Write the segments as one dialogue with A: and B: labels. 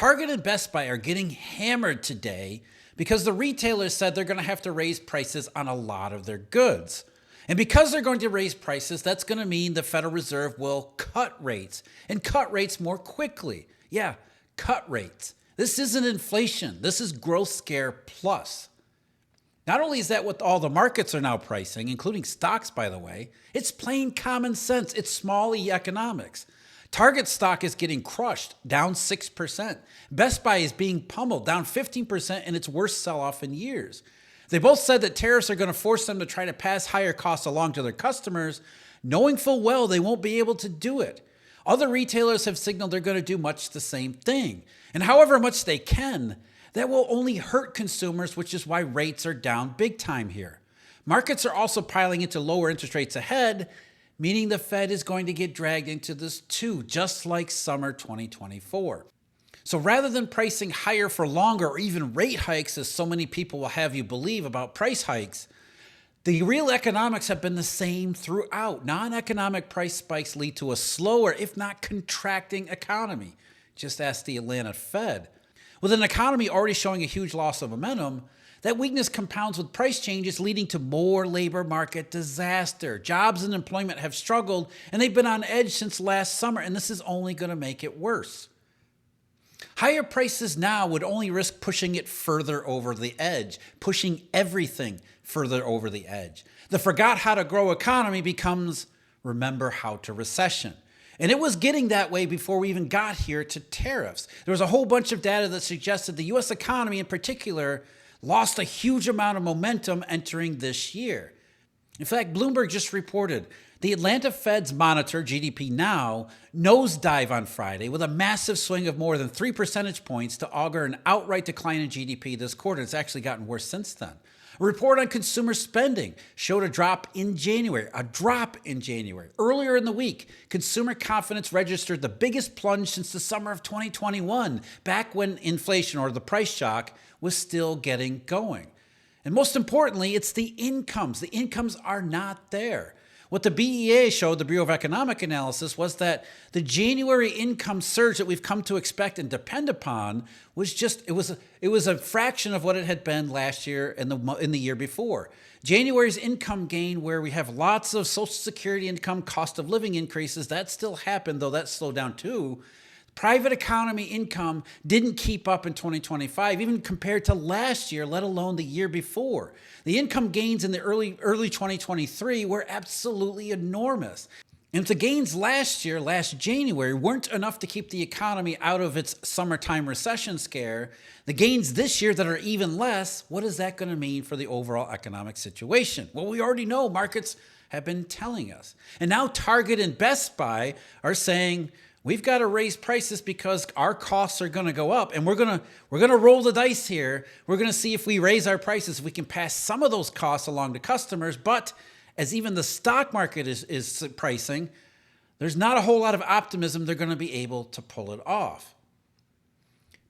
A: Target and Best Buy are getting hammered today because the retailers said they're going to have to raise prices on a lot of their goods. And because they're going to raise prices, that's going to mean the Federal Reserve will cut rates and cut rates more quickly. Yeah, cut rates. This isn't inflation. This is growth scare plus. Not only is that what all the markets are now pricing, including stocks, by the way, it's plain common sense. It's small E economics. Target stock is getting crushed, down 6%. Best Buy is being pummeled, down 15% in its worst sell-off in years. They both said that tariffs are going to force them to try to pass higher costs along to their customers, knowing full well they won't be able to do it. Other retailers have signaled they're going to do much the same thing. And however much they can, that will only hurt consumers, which is why rates are down big time here. Markets are also piling into lower interest rates ahead, meaning the Fed is going to get dragged into this too, just like summer 2024. So rather than pricing higher for longer or even rate hikes, as so many people will have you believe about price hikes, the real economics have been the same throughout. Non-economic price spikes lead to a slower, if not contracting economy. Just ask the Atlanta Fed. With an economy already showing a huge loss of momentum, that weakness compounds with price changes leading to more labor market disaster. Jobs and employment have struggled, and they've been on edge since last summer, and this is only going to make it worse. Higher prices now would only risk pushing it further over the edge, pushing everything further over the edge. The forgot how to grow economy becomes remember how to recession. And it was getting that way before we even got here to tariffs. There was a whole bunch of data that suggested the U.S. economy in particular lost a huge amount of momentum entering this year. In fact, Bloomberg just reported the Atlanta Fed's monitor, GDPNow, nosedive on Friday with a massive swing of more than 3 percentage points to augur an outright decline in GDP this quarter. It's actually gotten worse since then. A report on consumer spending showed a drop in January. Earlier in the week, consumer confidence registered the biggest plunge since the summer of 2021, back when inflation or the price shock was still getting going. And most importantly, it's the incomes. The incomes are not there. What the BEA showed, the Bureau of Economic Analysis, was that the January income surge that we've come to expect and depend upon was it was a fraction of what it had been last year and in the year before. January's income gain, where we have lots of Social Security income, cost of living increases, that still happened, though that slowed down too. Private economy income didn't keep up in 2025, even compared to last year, let alone the year before. The income gains in the early 2023 were absolutely enormous. And if the gains last January, weren't enough to keep the economy out of its summertime recession scare, the gains this year that are even less, what is that going to mean for the overall economic situation? Well, we already know markets have been telling us. And now Target and Best Buy are saying, we've got to raise prices because our costs are going to go up, and we're going to roll the dice here. We're going to see if we raise our prices, if we can pass some of those costs along to customers. But as even the stock market is pricing, there's not a whole lot of optimism they're going to be able to pull it off.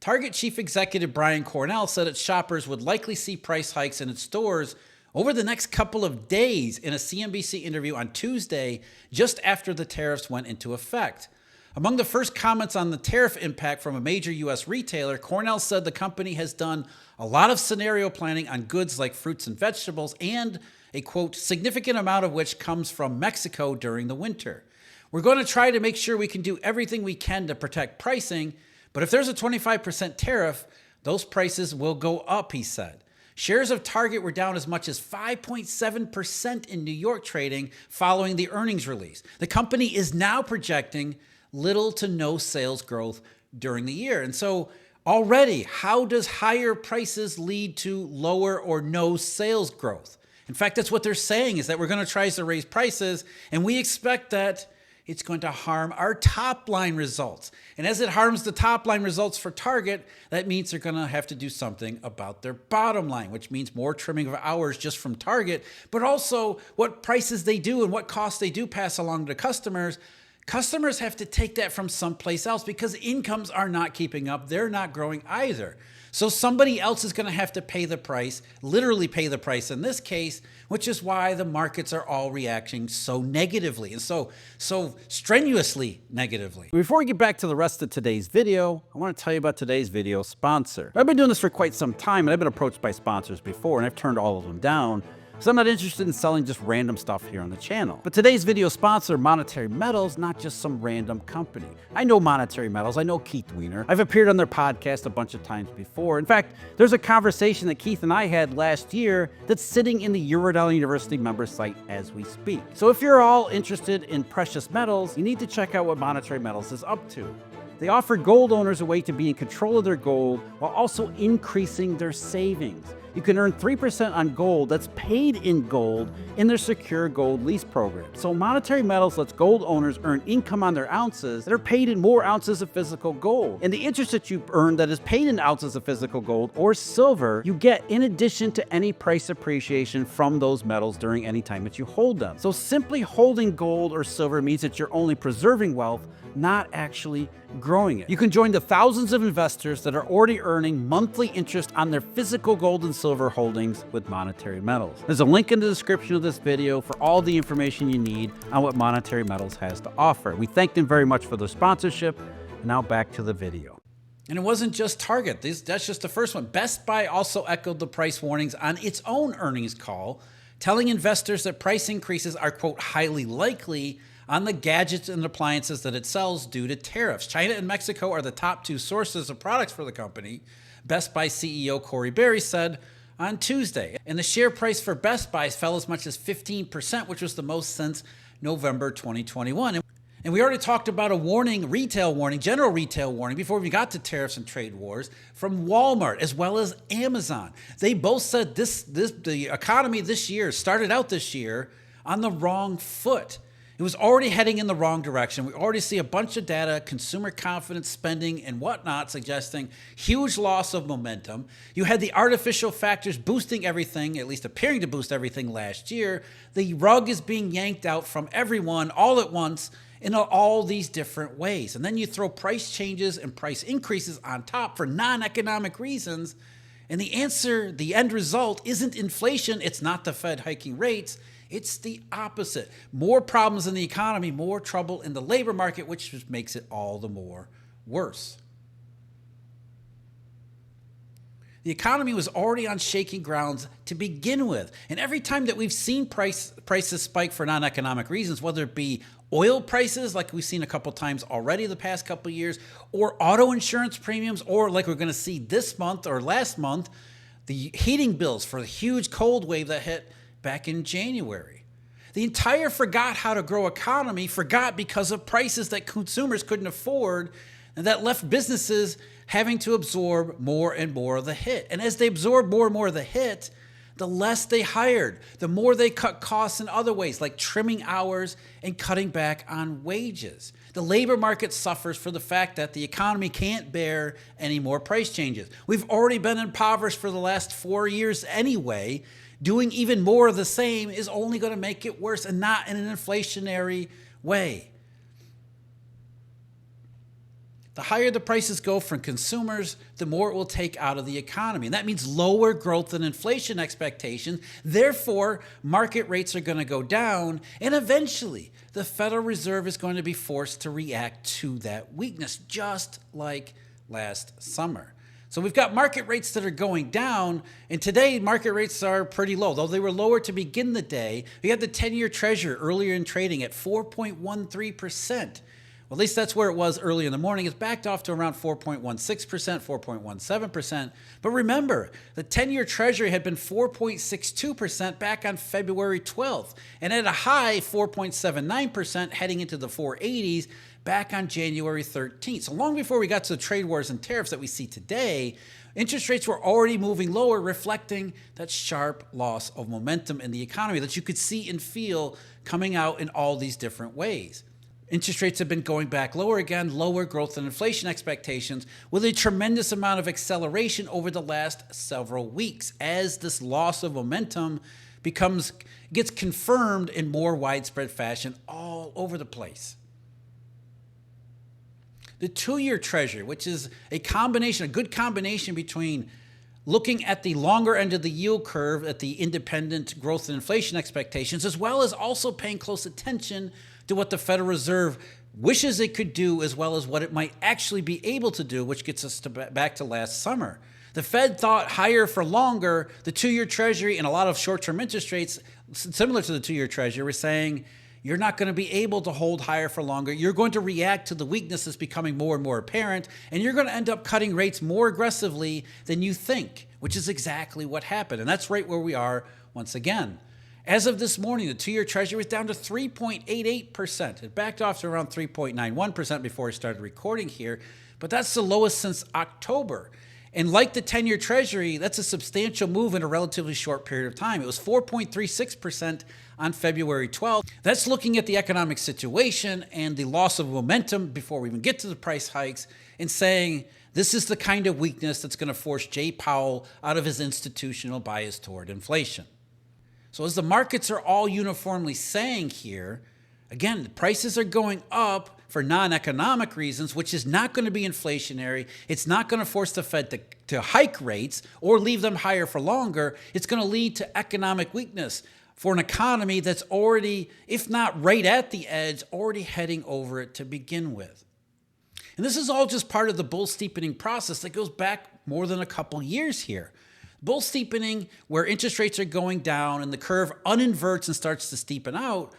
A: Target Chief Executive Brian Cornell said its shoppers would likely see price hikes in its stores over the next couple of days in a CNBC interview on Tuesday, just after the tariffs went into effect. Among the first comments on the tariff impact from a major U.S. retailer, Cornell said the company has done a lot of scenario planning on goods like fruits and vegetables and a, quote, significant amount of which comes from Mexico during the winter. We're going to try to make sure we can do everything we can to protect pricing, but if there's a 25% tariff, those prices will go up, he said. Shares of Target were down as much as 5.7% in New York trading following the earnings release. The company is now projecting little to no sales growth during the year. And so already, how does higher prices lead to lower or no sales growth? In fact, that's what they're saying, is that we're going to try to raise prices, and we expect that it's going to harm our top line results. And as it harms the top line results for Target, that means they're going to have to do something about their bottom line, which means more trimming of hours just from Target, but also what prices they do and what costs they do pass along to customers Customers have to take that from someplace else because incomes are not keeping up. They're not growing either. So somebody else is going to have to pay the price, literally pay the price in this case, which is why the markets are all reacting so negatively and so strenuously negatively. Before we get back to the rest of today's video, I want to tell you about today's video sponsor. I've been doing this for quite some time, and I've been approached by sponsors before, and I've turned all of them down. So I'm not interested in selling just random stuff here on the channel. But today's video sponsor, Monetary Metals, not just some random company. I know Monetary Metals, I know Keith Weiner. I've appeared on their podcast a bunch of times before. In fact, there's a conversation that Keith and I had last year that's sitting in the Eurodollar University member site as we speak. So if you're all interested in precious metals, you need to check out what Monetary Metals is up to. They offer gold owners a way to be in control of their gold while also increasing their savings. You can earn 3% on gold that's paid in gold in their secure gold lease program. So Monetary Metals lets gold owners earn income on their ounces that are paid in more ounces of physical gold. And the interest that you earn that is paid in ounces of physical gold or silver, you get in addition to any price appreciation from those metals during any time that you hold them. So simply holding gold or silver means that you're only preserving wealth, not actually growing it. You can join the thousands of investors that are already earning monthly interest on their physical gold and silver holdings with Monetary Metals. There's a link in the description of this video for all the information you need on what Monetary Metals has to offer. We thank them very much for their sponsorship. Now back to the video. And it wasn't just Target. That's just the first one. Best Buy also echoed the price warnings on its own earnings call, telling investors that price increases are, quote, highly likely on the gadgets and appliances that it sells due to tariffs. China and Mexico are the top two sources of products for the company, Best Buy CEO Corey Berry said on Tuesday. And the share price for Best Buy fell as much as 15%, which was the most since November 2021. And we already talked about a warning, retail warning, general retail warning before we got to tariffs and trade wars from Walmart as well as Amazon. They both said the economy this year started out this year on the wrong foot. It was already heading in the wrong direction. We already see a bunch of data, consumer confidence, spending, and whatnot, suggesting huge loss of momentum. You had the artificial factors boosting everything, at least appearing to boost everything last year. The rug is being yanked out from everyone all at once in all these different ways. And then you throw price changes and price increases on top for non-economic reasons. And the answer, the end result, isn't inflation. It's not the Fed hiking rates. It's the opposite. More problems in the economy, more trouble in the labor market, which just makes it all the more worse. The economy was already on shaky grounds to begin with. And every time that we've seen prices spike for non-economic reasons, whether it be oil prices, like we've seen a couple times already the past couple of years, or auto insurance premiums, or like we're going to see this month or last month, the heating bills for the huge cold wave that hit back in January. The entire forgot how to grow economy forgot because of prices that consumers couldn't afford, and that left businesses having to absorb more and more of the hit. And as they absorbed more and more of the hit, the less they hired, the more they cut costs in other ways, like trimming hours and cutting back on wages. The labor market suffers for the fact that the economy can't bear any more price changes. We've already been impoverished for the last 4 years anyway. Doing even more of the same is only going to make it worse, and not in an inflationary way. The higher the prices go from consumers, the more it will take out of the economy. And that means lower growth and inflation expectations. Therefore, market rates are going to go down, and eventually the Federal Reserve is going to be forced to react to that weakness, just like last summer. So we've got market rates that are going down, and today market rates are pretty low. Though they were lower to begin the day, we had the 10-year Treasury earlier in trading at 4.13%. Well, at least that's where it was early in the morning. It's backed off to around 4.16%, 4.17%. But remember, the 10-year Treasury had been 4.62% back on February 12th, and at a high 4.79% heading into the 480s back on January 13th. So long before we got to the trade wars and tariffs that we see today, interest rates were already moving lower, reflecting that sharp loss of momentum in the economy that you could see and feel coming out in all these different ways. Interest rates have been going back lower again, lower growth and inflation expectations, with a tremendous amount of acceleration over the last several weeks as this loss of momentum gets confirmed in more widespread fashion all over the place. The 2-year Treasury, which is a good combination between looking at the longer end of the yield curve at the independent growth and inflation expectations, as well as also paying close attention to what the Federal Reserve wishes it could do, as well as what it might actually be able to do, which gets us back to last summer. The Fed thought higher for longer. The 2-year Treasury and a lot of short-term interest rates, similar to the 2-year Treasury, were saying, you're not going to be able to hold higher for longer. You're going to react to the weakness that's becoming more and more apparent, and you're going to end up cutting rates more aggressively than you think, which is exactly what happened. And that's right where we are once again. As of this morning, the 2-year Treasury was down to 3.88%. It backed off to around 3.91% before I started recording here, but that's the lowest since October. And like the 10-year Treasury, that's a substantial move in a relatively short period of time. It was 4.36% on February 12th. That's looking at the economic situation and the loss of momentum before we even get to the price hikes and saying this is the kind of weakness that's going to force Jay Powell out of his institutional bias toward inflation. So as the markets are all uniformly saying here, again, the prices are going up for non-economic reasons, which is not going to be inflationary. It's not going to force the Fed to hike rates or leave them higher for longer. It's going to lead to economic weakness for an economy that's already, if not right at the edge, already heading over it to begin with. And this is all just part of the bull steepening process that goes back more than a couple years here. Bull steepening, where interest rates are going down and the curve uninverts and starts to steepen out,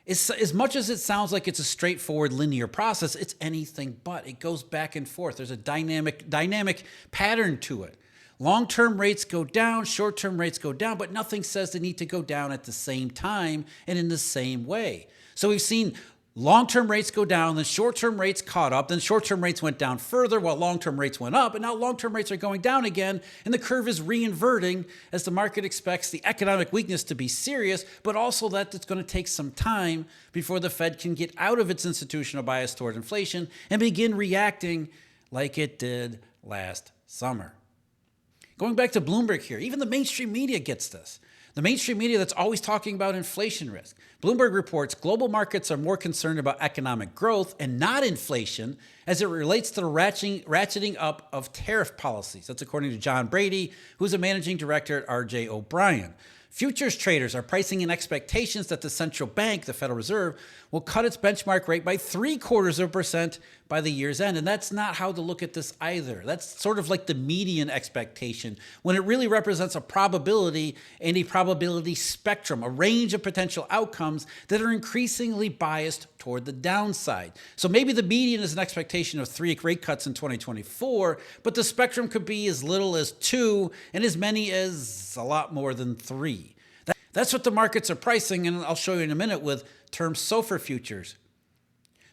A: as much as it sounds like it's a straightforward linear process, it's anything but. It goes back and forth. There's a dynamic pattern to it. Long-term rates go down, short-term rates go down, but nothing says they need to go down at the same time and in the same way. So we've seen long-term rates go down, then short-term rates caught up, then short-term rates went down further while long-term rates went up, and now long-term rates are going down again, and the curve is reinverting as the market expects the economic weakness to be serious, but also that it's going to take some time before the Fed can get out of its institutional bias toward inflation and begin reacting like it did last summer. Going back to Bloomberg here, even the mainstream media gets this. The mainstream media that's always talking about inflation risk. Bloomberg reports global markets are more concerned about economic growth and not inflation as it relates to the ratcheting up of tariff policies. That's according to John Brady, who's a managing director at R.J. O'Brien. Futures traders are pricing in expectations that the central bank, the Federal Reserve, will cut its benchmark rate by 0.75% by the year's end. And that's not how to look at this either. That's sort of like the median expectation, when it really represents a probability and a probability spectrum, a range of potential outcomes that are increasingly biased toward the downside. So maybe the median is an expectation of 3 rate cuts in 2024, but the spectrum could be as little as 2 and as many as a lot more than 3. That's what the markets are pricing, and I'll show you in a minute with term SOFR futures.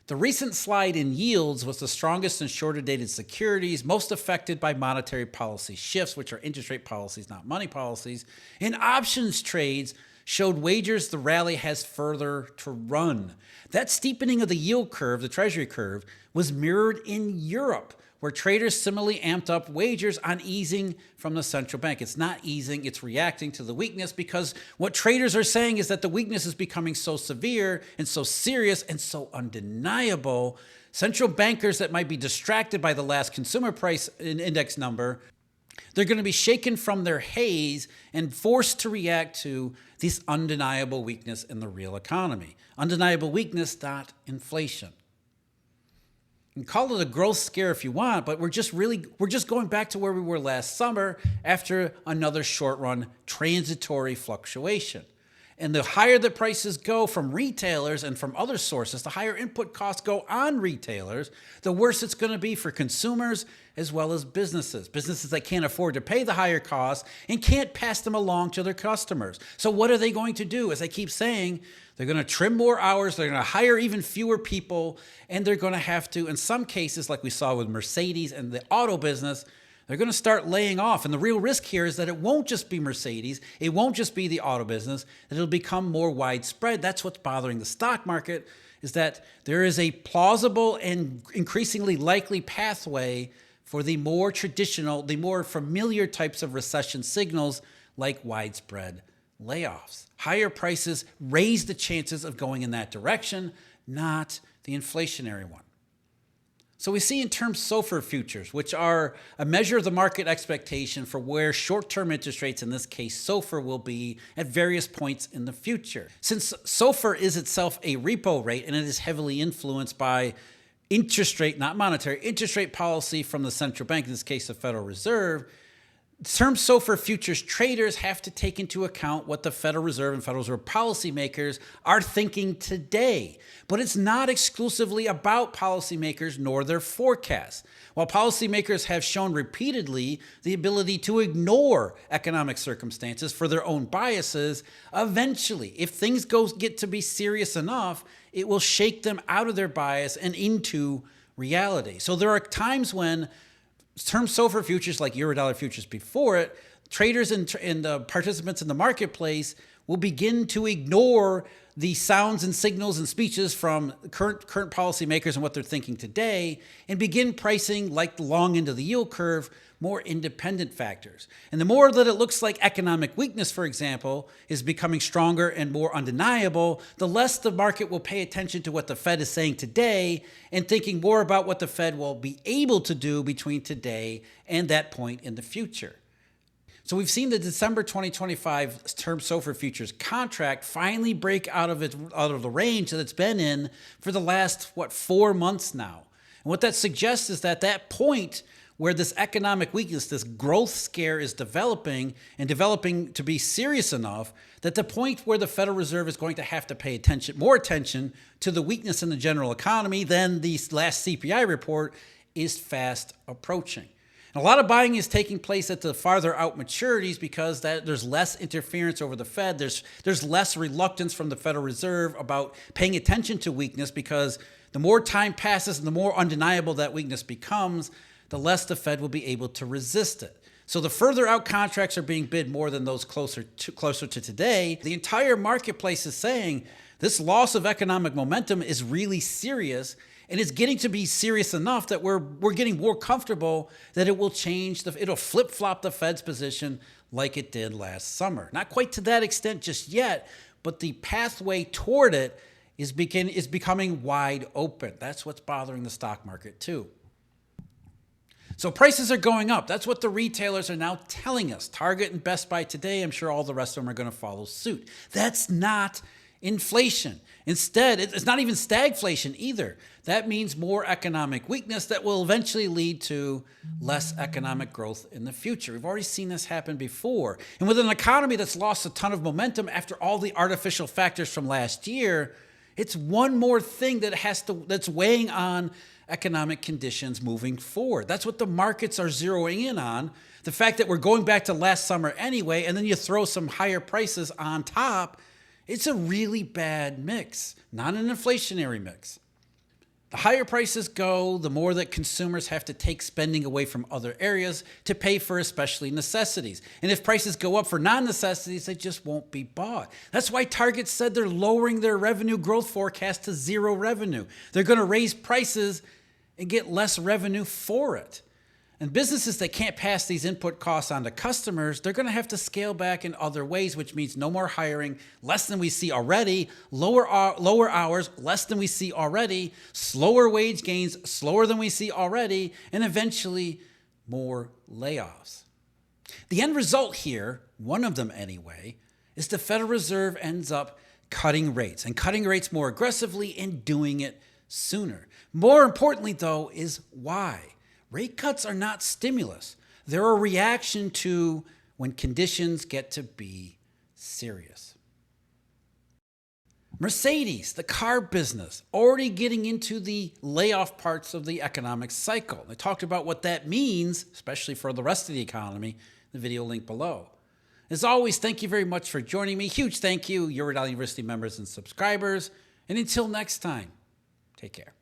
A: The recent slide in yields was the strongest in shorter dated securities, most affected by monetary policy shifts, which are interest rate policies, not money policies. In options trades showed wagers the rally has further to run. That steepening of the yield curve, the treasury curve, was mirrored in Europe, where traders similarly amped up wagers on easing from the central bank. It's not easing, it's reacting to the weakness, because what traders are saying is that the weakness is becoming so severe and so serious and so undeniable. Central bankers that might be distracted by the last consumer price index number, they're going to be shaken from their haze and forced to react to this undeniable weakness in the real economy. Undeniable weakness, not inflation. And call it a growth scare if you want, but we're just going back to where we were last summer after another short-run transitory fluctuation. And the higher the prices go from retailers and from other sources, the higher input costs go on retailers, the worse it's going to be for consumers as well as businesses. Businesses that can't afford to pay the higher costs and can't pass them along to their customers. So what are they going to do? As I keep saying, they're going to trim more hours, they're going to hire even fewer people, and they're going to have to, in some cases, like we saw with Mercedes and the auto business, they're going to start laying off. And the real risk here is that it won't just be Mercedes, it won't just be the auto business, that it'll become more widespread. That's what's bothering the stock market, is that there is a plausible and increasingly likely pathway for the more traditional, the more familiar types of recession signals like widespread layoffs. Higher prices raise the chances of going in that direction, not the inflationary one. So we see in terms SOFR futures, which are a measure of the market expectation for where short-term interest rates, in this case SOFR, will be at various points in the future. Since SOFR is itself a repo rate and it is heavily influenced by interest rate, not monetary, interest rate policy from the central bank, in this case the Federal Reserve, term SOFR futures traders have to take into account what the Federal Reserve and Federal Reserve policymakers are thinking today. But it's not exclusively about policymakers nor their forecasts. While policymakers have shown repeatedly the ability to ignore economic circumstances for their own biases, eventually, if things get to be serious enough, it will shake them out of their bias and into reality. So there are times when term SOFR futures, like Eurodollar futures before it, traders and participants in the marketplace will begin to ignore the sounds and signals and speeches from current policymakers and what they're thinking today, and begin pricing, like the long end of the yield curve, more independent factors. And the more that it looks like economic weakness, for example, is becoming stronger and more undeniable, the less the market will pay attention to what the Fed is saying today and thinking more about what the Fed will be able to do between today and that point in the future. So we've seen the December 2025 term SOFR futures contract finally break out of the range that it's been in for the last, 4 months now. And what that suggests is that point where this economic weakness, this growth scare is developing to be serious enough, that the point where the Federal Reserve is going to have to pay more attention to the weakness in the general economy than the last CPI report is fast approaching. And a lot of buying is taking place at the farther out maturities because there's less interference over the Fed. There's less reluctance from the Federal Reserve about paying attention to weakness, because the more time passes and the more undeniable that weakness becomes, the less the Fed will be able to resist it. So the further out contracts are being bid more than those closer to today. The entire marketplace is saying this loss of economic momentum is really serious, and it's getting to be serious enough that we're getting more comfortable that it will it'll flip-flop the Fed's position like it did last summer. Not quite to that extent just yet, but the pathway toward it is becoming wide open. That's what's bothering the stock market too. So prices are going up. That's what the retailers are now telling us. Target and Best Buy today, I'm sure all the rest of them are going to follow suit. That's not inflation. Instead, it's not even stagflation either. That means more economic weakness that will eventually lead to less economic growth in the future. We've already seen this happen before. And with an economy that's lost a ton of momentum after all the artificial factors from last year, it's one more thing that's weighing on economic conditions moving forward. That's what the markets are zeroing in on. The fact that we're going back to last summer anyway, and then you throw some higher prices on top, it's a really bad mix, not an inflationary mix. The higher prices go, the more that consumers have to take spending away from other areas to pay for especially necessities. And if prices go up for non-necessities, they just won't be bought. That's why Target said they're lowering their revenue growth forecast to zero revenue. They're going to raise prices and get less revenue for it. And businesses that can't pass these input costs on to customers, they're going to have to scale back in other ways, which means no more hiring, less than we see already, lower hours, less than we see already, slower wage gains, slower than we see already, and eventually more layoffs. The end result here, one of them anyway, is the Federal Reserve ends up cutting rates, and cutting rates more aggressively and doing it sooner. More importantly, though, is why. Rate cuts are not stimulus. They're a reaction to when conditions get to be serious. Mercedes, the car business, already getting into the layoff parts of the economic cycle. I talked about what that means, especially for the rest of the economy, the video link below. As always, thank you very much for joining me. Huge thank you, Eurodollar University members and subscribers. And until next time, take care.